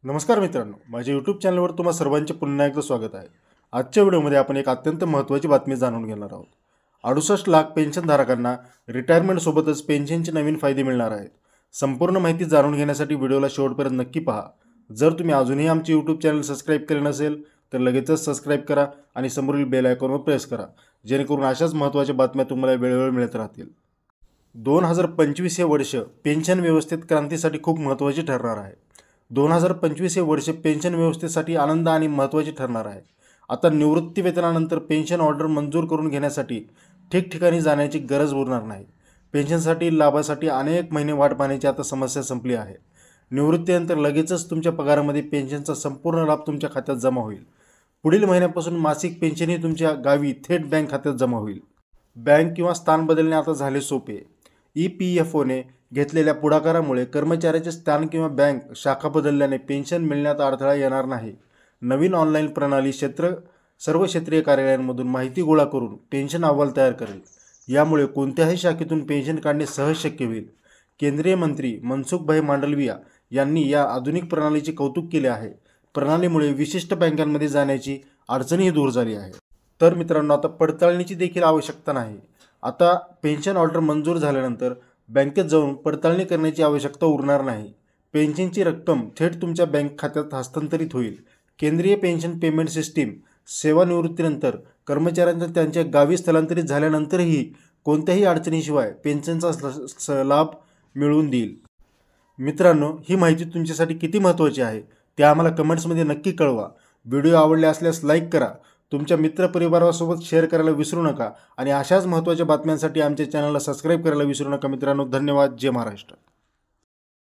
नमस्कार मित्रांनो, माझ्या यूट्यूब चॅनलवर तुम्हा सर्वांचे पुन्हा एकदा स्वागत आहे। आजच्या व्हिडिओमध्ये आपण एक अत्यंत महत्त्वाची बातमी जाणून घेणार आहोत। 68 लाख पेन्शनधारकांना रिटायरमेंट सोबतच पेन्शनचे नवीन फायदे मिळणार आहेत। संपूर्ण माहिती जाणून घेण्यासाठी व्हिडिओला शेवटपर्यंत नक्की पहा। जर तुम्ही अजूनही आमचे यूट्यूब चॅनल सबस्क्राइब केले नसेल तर लगेचच सबस्क्राइब करा आणि समोरील बेल आयकॉनवर प्रेस करा, जेणेकरून अशाच महत्त्वाच्या बातम्या तुम्हाला वेळोवेळी मिळत राहतील। 2025 हे वर्ष पेन्शन व्यवस्थेत क्रांतीसाठी खूप महत्त्वाचे ठरणार आहे। 2025 हे वर्ष पेन्शन व्यवस्थेसाठी आनंद आणि महत्त्वाचे ठरणार आहे। आता निवृत्ती वेतनानंतर पेन्शन ऑर्डर मंजूर करून घेण्यासाठी ठिकठिकाणी जाण्याची गरज उरणार नाही। पेन्शनसाठी लाभासाठी अनेक महिने वाट पाहण्याची आता समस्या संपली आहे। निवृत्तीनंतर लगेचच तुमच्या पगारामध्ये पेन्शनचा संपूर्ण लाभ तुमच्या खात्यात जमा होईल। पुढील महिन्यापासून मासिक पेन्शनही तुमच्या गावी थेट बँक खात्यात जमा होईल। बँक किंवा स्थान बदलणे आता झाले सोपे। EPFOने घेतलेल्या पुढाकारामुळे कर्मचाऱ्याचे स्थान किंवा बँक शाखा बदलल्याने पेन्शन मिळण्यात अडथळा येणार नाही। नवीन ऑनलाईन प्रणाली सर्व क्षेत्रीय कार्यालयांमधून माहिती गोळा करून पेन्शन अहवाल तयार करेल। यामुळे कोणत्याही शाखेतून पेन्शन काढणे सहज शक्य होईल। केंद्रीय मंत्री मनसुखभाई मांडलविया यांनी या आधुनिक प्रणालीचे कौतुक केले आहे। प्रणालीमुळे विशिष्ट बँकांमध्ये जाण्याची अडचणही दूर झाली आहे। तर मित्रांनो, आता पडताळणीची देखील आवश्यकता नाही। आता पेन्शन ऑर्डर मंजूर झाल्यानंतर बँकेत जाऊन पडताळणी करण्याची आवश्यकता उरणार नाही। पेन्शनची रक्कम थेट तुमच्या बँक खात्यात हस्तांतरित होईल। केंद्रीय पेन्शन पेमेंट सिस्टीम सेवानिवृत्तीनंतर कर्मचाऱ्यांना त्यांच्या गावी स्थलांतरित झाल्यानंतरही कोणत्याही अडचणीशिवाय पेन्शनचा लाभ मिळवून देईल। मित्रांनो, ही माहिती तुमच्यासाठी किती महत्त्वाची आहे ते आम्हाला कमेंट्समध्ये नक्की कळवा। व्हिडिओ आवडले असल्यास लाईक करा, तुमच्या मित्रपरिवारासोबत शेअर करायला विसरू नका आणि अशाच महत्त्वाच्या बातम्यांसाठी आमच्या चॅनलला सबस्क्राइब करायला विसरू नका। मित्रांनो, धन्यवाद। जय महाराष्ट्र।